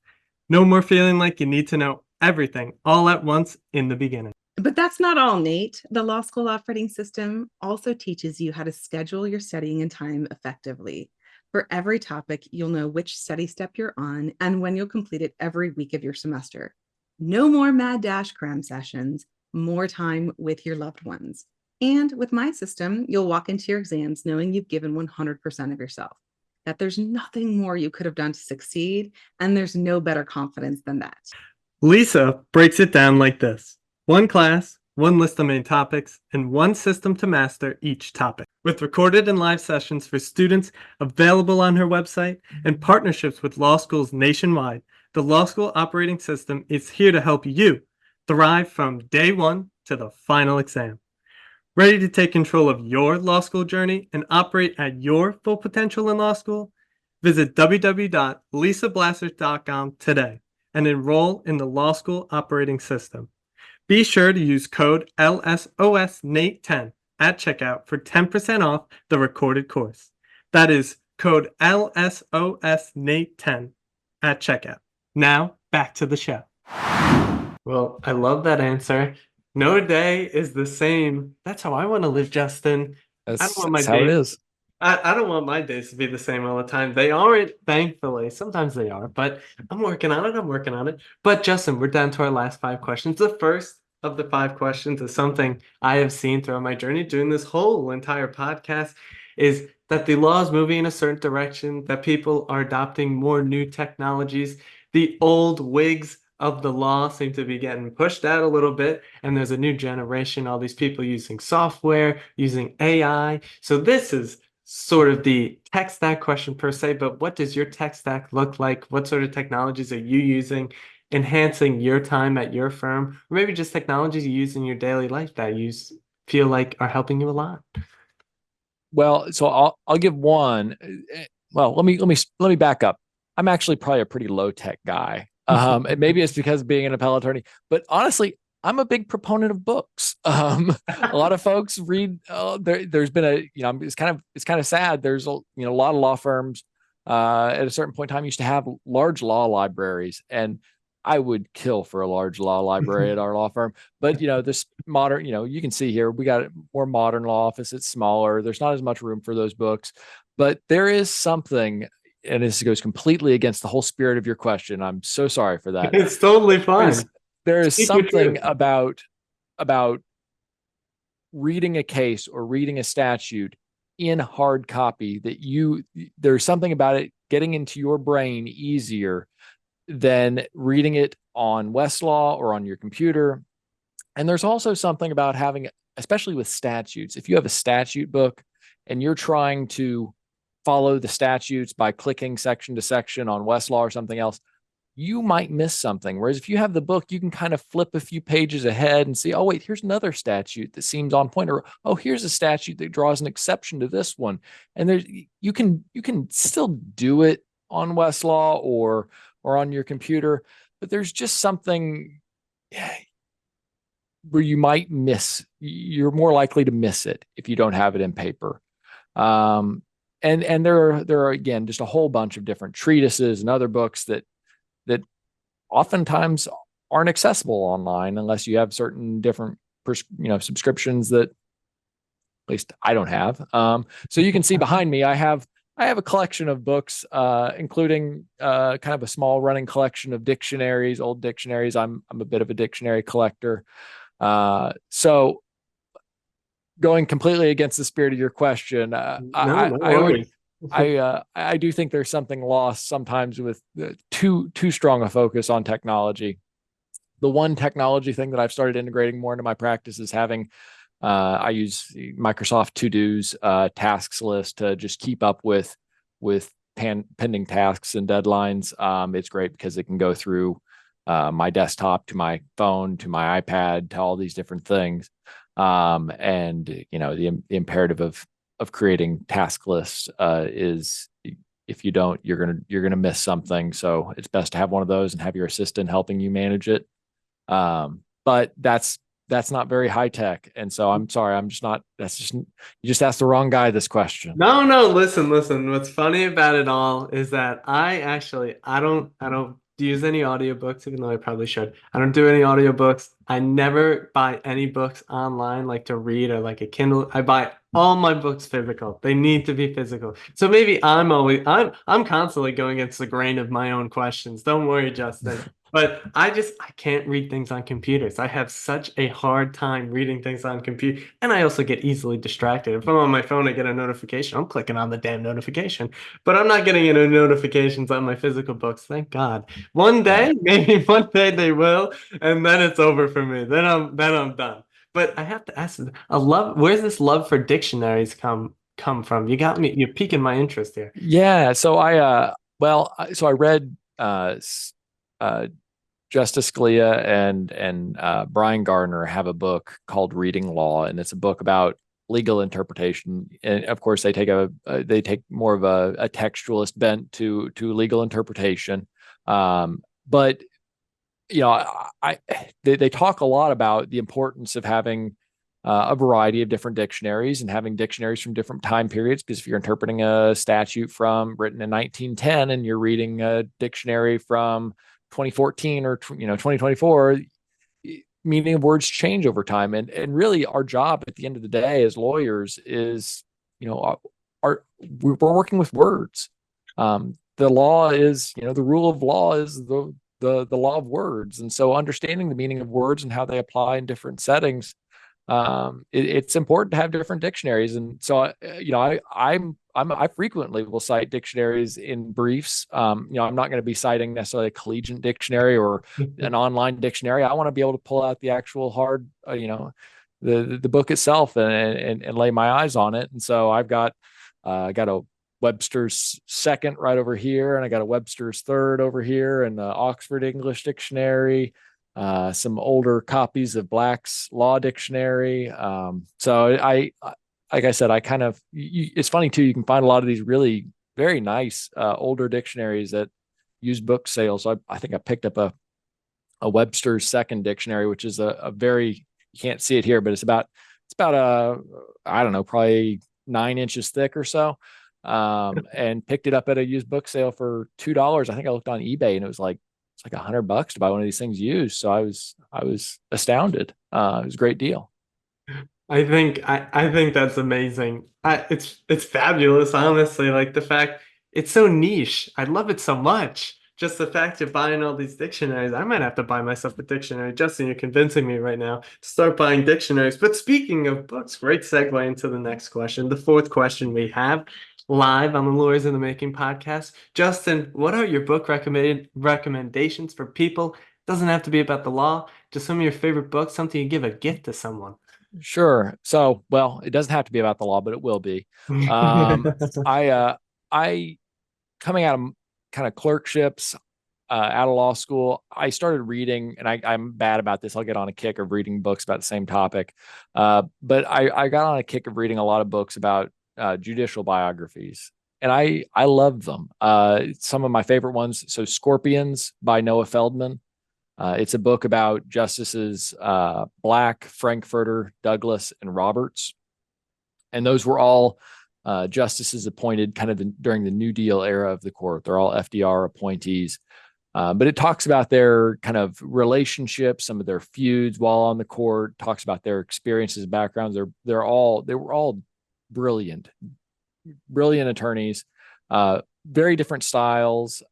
No more feeling like you need to know everything all at once in the beginning. But that's not all, Nate. The Law School Operating System also teaches you how to schedule your studying and time effectively. For every topic, you'll know which study step you're on and when you'll complete it every week of your semester. No more mad dash cram sessions, more time with your loved ones. And with my system, you'll walk into your exams knowing you've given 100% of yourself, that there's nothing more you could have done to succeed, and there's no better confidence than that. Lisa breaks it down like this: one class, one list of main topics, and one system to master each topic. With recorded and live sessions for students available on her website and partnerships with law schools nationwide, the Law School Operating System is here to help you thrive from day one to the final exam. Ready to take control of your law school journey and operate at your full potential in law school? Visit www.lisablaster.com today and enroll in the Law School Operating System. Be sure to use code LSOSNATE10 at checkout for 10% off the recorded course. That is code LSOSNATE10 at checkout. Now, back to the show. Well, I love that answer. No day is the same. That's how I want to live, Justin. That's how it is. I don't want my days to be the same all the time. They aren't, thankfully. Sometimes they are, but I'm working on it. But Justin, we're down to our last 5 questions. The first of the 5 questions is something I have seen throughout my journey doing this whole entire podcast, is that the law is moving in a certain direction, that people are adopting more new technologies. The old wigs of the law seem to be getting pushed out a little bit, and there's a new generation, all these people using software, using AI. So this is sort of the tech stack question per se, but what does your tech stack look like? What sort of technologies are you using, enhancing your time at your firm, or maybe just technologies you use in your daily life that you feel like are helping you a lot? Well, so I'll give one. Well, let me back up. I'm actually probably a pretty low tech guy. And maybe it's because of being an appellate attorney, but honestly, I'm a big proponent of books. A lot of folks read. There's been it's kind of sad. There's a lot of law firms at a certain point in time used to have large law libraries, and I would kill for a large law library at our law firm. But this modern, you can see here we got a more modern law office. It's smaller. There's not as much room for those books, but there is something. And this goes completely against the whole spirit of your question. I'm so sorry for that. It's totally fine. There is something about reading a case or reading a statute in hard copy that there's something about it getting into your brain easier than reading it on Westlaw or on your computer. And there's also something about having, especially with statutes, if you have a statute book and you're trying to follow the statutes by clicking section to section on Westlaw or something else, you might miss something. Whereas if you have the book, you can kind of flip a few pages ahead and see, oh, wait, here's another statute that seems on point, or, oh, here's a statute that draws an exception to this one. And there's, you can still do it on Westlaw or on your computer, but there's just something where you might miss, you're more likely to miss it if you don't have it in paper. And there are, again, just a whole bunch of different treatises and other books that oftentimes aren't accessible online unless you have certain different, subscriptions that at least I don't have. So you can see behind me, I have a collection of books, including kind of a small running collection of dictionaries, old dictionaries. I'm a bit of a dictionary collector. So going completely against the spirit of your question, I do think there's something lost sometimes with too strong a focus on technology. The one technology thing that I've started integrating more into my practice is having, I use Microsoft To-Dos tasks list to just keep up with pending tasks and deadlines. It's great because it can go through my desktop to my phone to my iPad to all these different things. And the imperative of creating task lists is, if you don't, you're gonna miss something. So it's best to have one of those and have your assistant helping you manage it. But that's not very high tech, and so I'm sorry, I'm just not. You just asked the wrong guy this question. No, listen. What's funny about it all is that I don't use any audiobooks, even though I probably should. I don't do any audiobooks. I never buy any books online, like to read or like a Kindle. I buy all my books physical. They need to be physical. So maybe I'm constantly going against the grain of my own questions. Don't worry, Justin. But I can't read things on computers. I have such a hard time reading things on computer. And I also get easily distracted. If I'm on my phone, I get a notification. I'm clicking on the damn notification. But I'm not getting any notifications on my physical books. Thank God. One day, maybe one day they will. And then it's over for me. Then I'm done. But I have to ask, where's this love for dictionaries come from? You're piquing my interest here. Yeah. So I read Justice Scalia and Brian Gardner have a book called Reading Law, and it's a book about legal interpretation. And of course, they take more of a textualist bent to legal interpretation. But they talk a lot about the importance of having a variety of different dictionaries and having dictionaries from different time periods. Because if you're interpreting a statute written in 1910 and you're reading a dictionary from 2014 or 2024, meaning of words change over time. And really our job at the end of the day as lawyers is, we're working with words. The law is, the rule of law is the law of words. And so understanding the meaning of words and how they apply in different settings, it's important to have different dictionaries. And so, I frequently will cite dictionaries in briefs. I'm not going to be citing necessarily a collegiate dictionary or an online dictionary. I want to be able to pull out the actual hard, the book itself and lay my eyes on it. And so I got a Webster's second right over here, and I got a Webster's third over here, and the Oxford English Dictionary, some older copies of Black's Law Dictionary. So like I said, it's funny too, you can find a lot of these really very nice older dictionaries at used book sales. So I think I picked up a Webster's second dictionary, which is a very, you can't see it here, but it's about I don't know, probably 9 inches thick or so. And picked it up at a used book sale for $2. I think I looked on eBay and it's like $100 to buy one of these things used. So I was astounded. It was a great deal. I think that's amazing. It's fabulous, honestly. Like the fact it's so niche. I love it so much. Just the fact you're buying all these dictionaries. I might have to buy myself a dictionary. Justin, you're convincing me right now to start buying dictionaries. But speaking of books, great segue into the next question. The fourth question we have live on the Lawyers in the Making podcast. Justin, what are your book recommendations for people? Doesn't have to be about the law, just some of your favorite books, something you give a gift to someone. Sure. So, well, it doesn't have to be about the law, but it will be. I coming out of kind of clerkships, out of law school, I started reading, and I'm bad about this. I'll get on a kick of reading books about the same topic. But I got on a kick of reading a lot of books about judicial biographies, and I love them. Some of my favorite ones. So Scorpions by Noah Feldman. It's a book about Justices Black, Frankfurter, Douglas, and Roberts. And those were all justices appointed kind of during the New Deal era of the court. They're all FDR appointees. But it talks about their kind of relationships, some of their feuds while on the court, talks about their experiences, backgrounds. They were all brilliant attorneys, very different styles,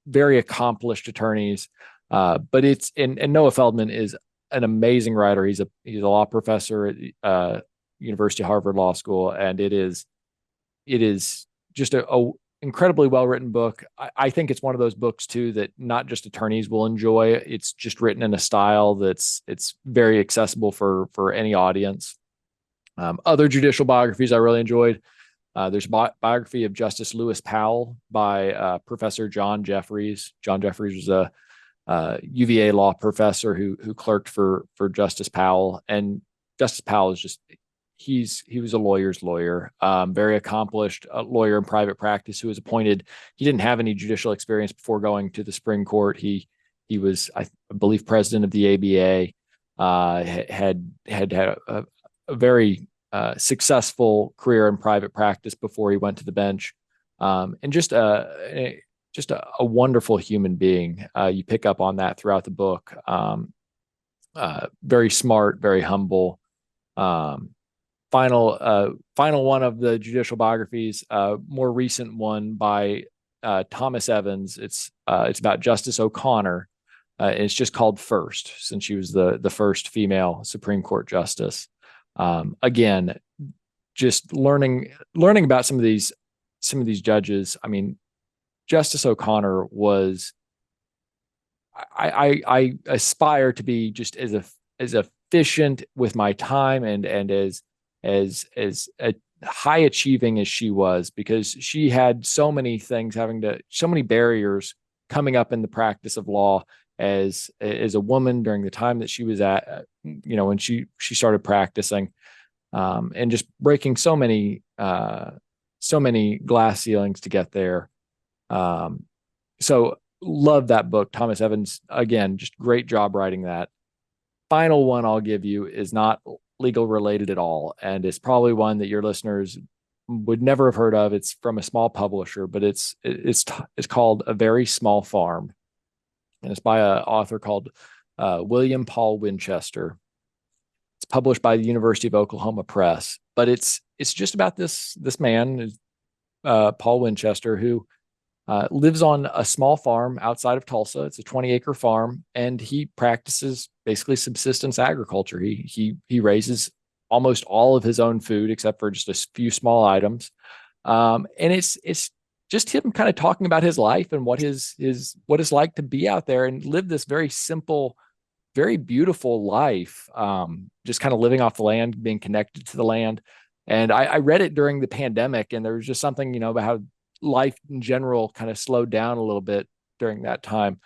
very accomplished attorneys. But it's and Noah Feldman is an amazing writer. He's a law professor at University of Harvard Law School, and it is just a incredibly well written book. I think it's one of those books too that not just attorneys will enjoy. It's just written in a style it's very accessible for any audience. Other judicial biographies I really enjoyed. There's a biography of Justice Lewis Powell by Professor John Jeffries. John Jeffries was a UVA law professor who clerked for Justice Powell, and Justice Powell is just he was a lawyer's lawyer, very accomplished lawyer in private practice who was appointed. He didn't have any judicial experience before going to the Supreme Court. He was, I believe, president of the ABA, had a very successful career in private practice before he went to the bench, and just a wonderful human being. You pick up on that throughout the book. Very smart, very humble. Final one of the judicial biographies, more recent one by Thomas Evans. It's about Justice O'Connor. It's just called First, since she was the first female Supreme Court justice. Again, just learning about some of these judges. I mean, Justice O'Connor was. I aspire to be just as efficient with my time and as high achieving as she was, because she had so many things so many barriers coming up in the practice of law as a woman during the time that she was at, when she started practicing, and just breaking so many glass ceilings to get there. So love that book. Thomas Evans, again, just great job writing that. Final one I'll give you is not legal related at all, and it's probably one that your listeners would never have heard of. It's from a small publisher, but it's called A Very Small Farm, and it's by an author called William Paul Winchester. It's published by the University of Oklahoma Press, but it's just about this man, Paul Winchester, who lives on a small farm outside of Tulsa. It's a 20-acre farm, and he practices basically subsistence agriculture. He raises almost all of his own food except for just a few small items. And it's just him kind of talking about his life and what it's like to be out there and live this very simple, very beautiful life. Just kind of living off the land, being connected to the land. And I read it during the pandemic, and there was just something, about how life in general kind of slowed down a little bit during that time.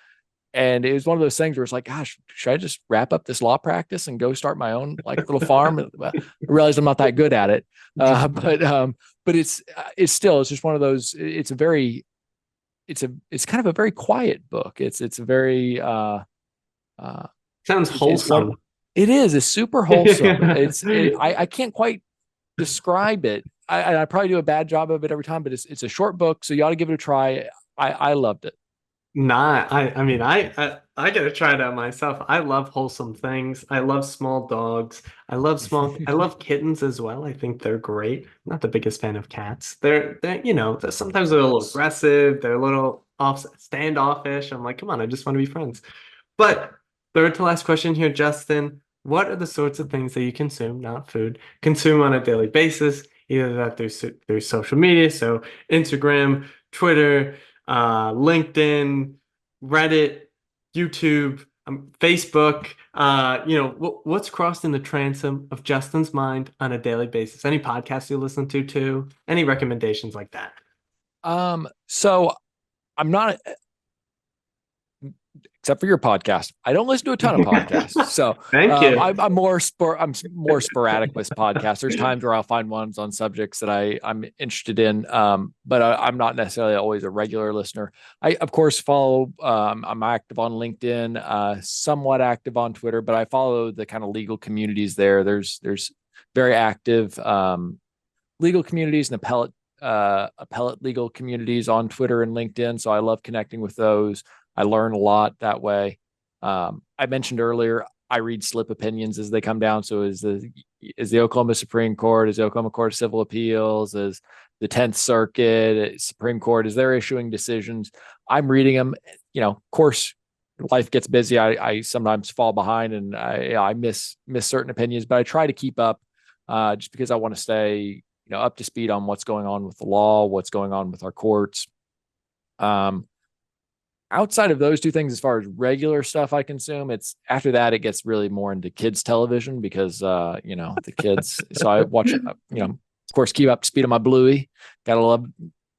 And it was one of those things where it's like, gosh, should I just wrap up this law practice and go start my own little farm? I realized I'm not that good at it. But it's just one of those, it's kind of a very quiet book. It's a very, sounds wholesome. It's super wholesome. I can't quite describe it. I probably do a bad job of it every time, but it's a short book, so you ought to give it a try. I loved it. I gotta try it out myself. I love wholesome things. I love small dogs. I love kittens as well. I think they're great. I'm not the biggest fan of cats. They're sometimes they're a little aggressive. They're a little standoffish. I'm like, come on, I just want to be friends. But third to last question here, Justin. What are the sorts of things that you consume, not food, consume on a daily basis? either that through social media, so Instagram, Twitter, LinkedIn, Reddit, YouTube, Facebook. What's crossed in the transom of Justin's mind on a daily basis? Any podcasts you listen to too? Any recommendations like that? So I'm not, except for your podcast, I don't listen to a ton of podcasts. So Thank you. I'm more sporadic with podcasts. There's times where I'll find ones on subjects that I'm interested in, but I'm not necessarily always a regular listener. I of course follow. I'm active on LinkedIn, somewhat active on Twitter, but I follow the kind of legal communities there. There's very active legal communities and appellate legal communities on Twitter and LinkedIn. So I love connecting with those. I learn a lot that way. I mentioned earlier, I read slip opinions as they come down. So is the Oklahoma Supreme Court, is the Oklahoma Court of Civil Appeals, is the 10th Circuit, Supreme Court, is they're issuing decisions. I'm reading them. Of course, life gets busy. I sometimes fall behind and I miss certain opinions, but I try to keep up just because I want to stay up to speed on what's going on with the law, what's going on with our courts. Outside of those two things, as far as regular stuff I consume, it's after that, it gets really more into kids television because, the kids, so I watch, of course, keep up to speed on my Bluey. Gotta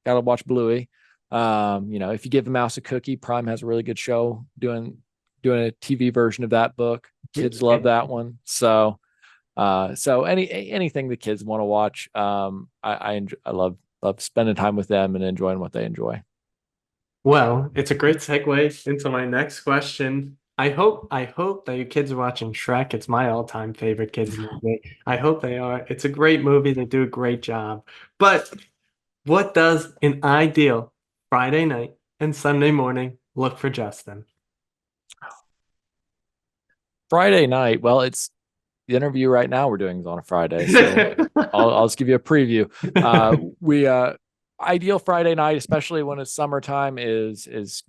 watch Bluey. If you give a mouse a cookie, Prime has a really good show doing a TV version of that book. Kids love that one. So anything the kids want to watch, I love spending time with them and enjoying what they enjoy. Well, it's a great segue into my next question. I hope that your kids are watching Shrek. It's my all-time favorite kids movie. I hope they are. It's a great movie. They do a great job. But what does an ideal Friday night and Sunday morning look for Justin? Friday night. Well, it's the interview right now we're doing is on a Friday. So I'll just give you a preview. We ideal Friday night, especially when it's summertime, is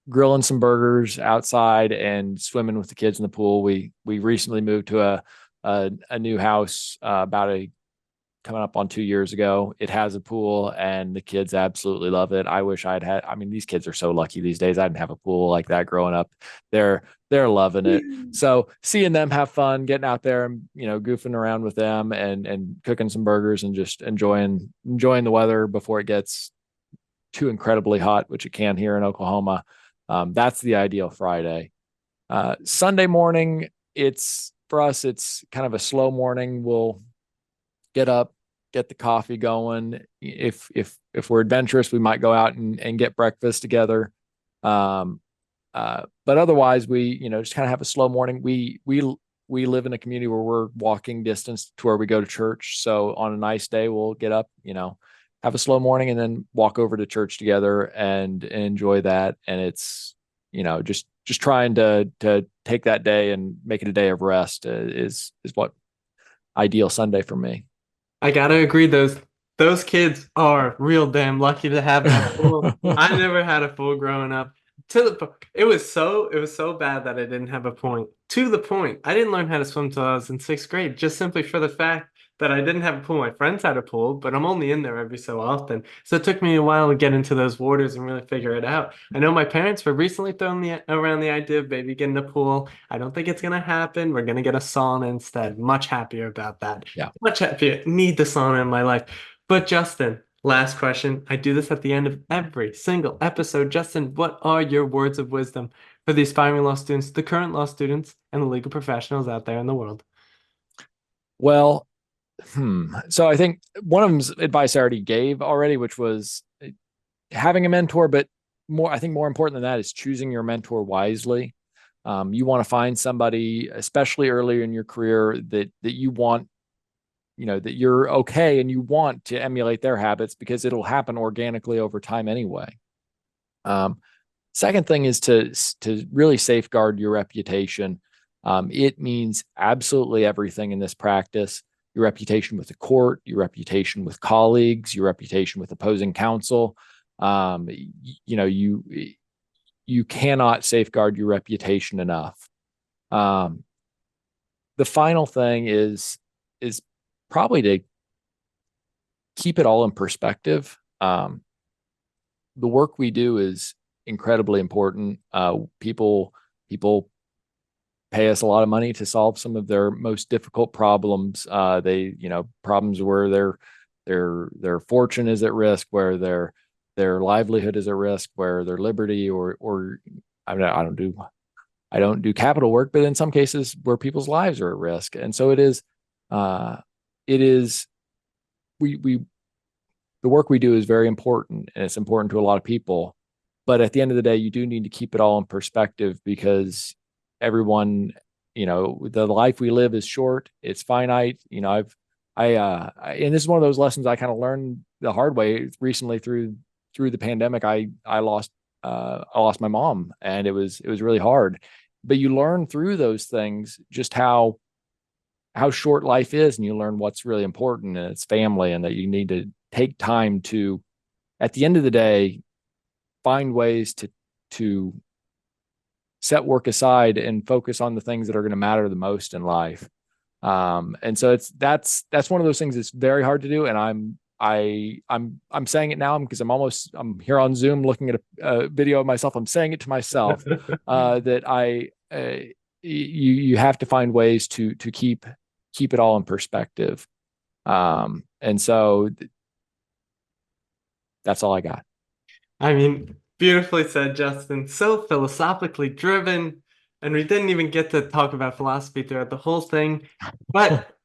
grilling some burgers outside and swimming with the kids in the pool. We recently moved to a new house coming up on 2 years ago. It has a pool and the kids absolutely love it. I wish these kids are so lucky these days. I didn't have a pool like that growing up. They're loving it. So seeing them have fun, getting out there and, goofing around with them and cooking some burgers and just enjoying the weather before it gets too incredibly hot, which it can here in Oklahoma. That's the ideal Friday. Sunday morning, for us, it's kind of a slow morning. We'll get up, get the coffee going. If we're adventurous, we might go out and get breakfast together. But otherwise, we just kind of have a slow morning. We live in a community where we're walking distance to where we go to church. So on a nice day, we'll get up, have a slow morning and then walk over to church together and enjoy that. And it's, just trying to take that day and make it a day of rest is what ideal Sunday for me. I gotta agree. Those kids are real damn lucky to have that pool. I never had a pool growing up. It was so bad that I didn't have a point. To the point, I didn't learn how to swim till I was in 6th grade, just simply for the fact that I didn't have a pool. My friends had a pool, but I'm only in there every so often. So it took me a while to get into those waters and really figure it out. I know my parents were recently throwing around the idea of maybe getting a pool. I don't think it's going to happen. We're going to get a sauna instead. Much happier about that. Yeah. Much happier. Need the sauna in my life. But Justin, last question. I do this at the end of every single episode. Justin, what are your words of wisdom for the aspiring law students, the current law students, and the legal professionals out there in the world? Well, so I think one of them's advice I already gave already, which was having a mentor, but more important than that is choosing your mentor wisely. You want to find somebody, especially earlier in your career, that you want, that you're okay and you want to emulate their habits because it'll happen organically over time anyway. Second thing is to really safeguard your reputation. It means absolutely everything in this practice. Your reputation with the court, your reputation with colleagues, your reputation with opposing counsel. You cannot safeguard your reputation enough. The final thing is probably keep it all in perspective. The work we do is incredibly important. People pay us a lot of money to solve some of their most difficult problems. Problems where their fortune is at risk, where their livelihood is at risk, where their liberty or I don't do capital work, but in some cases where people's lives are at risk. And so the work we do is very important, and it's important to a lot of people. But at the end of the day, you do need to keep it all in perspective, because everyone, the life we live is short. It's finite. And this is one of those lessons I kind of learned the hard way recently through the pandemic. I lost my mom, and it was really hard. But you learn through those things just how short life is, and you learn what's really important, and it's family, and that you need to take time to, at the end of the day, find ways to set work aside and focus on the things that are going to matter the most in life. And so that's one of those things that's very hard to do. And I'm saying it now because I'm here on Zoom looking at a video of myself. I'm saying it to myself that you have to find ways to keep it all in perspective. And so that's all I got. I mean, beautifully said, Justin. So philosophically driven, and we didn't even get to talk about philosophy throughout the whole thing, but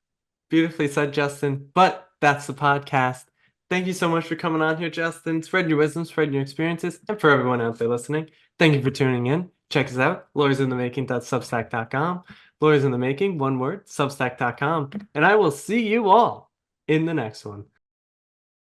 beautifully said, Justin. But that's the podcast. Thank you so much for coming on here, Justin. Spread your wisdom, spread your experiences, and for everyone out there listening, thank you for tuning in. Check us out, lawyersinthemaking.substack.com. Lawyers in the Making, one word, substack.com. And I will see you all in the next one.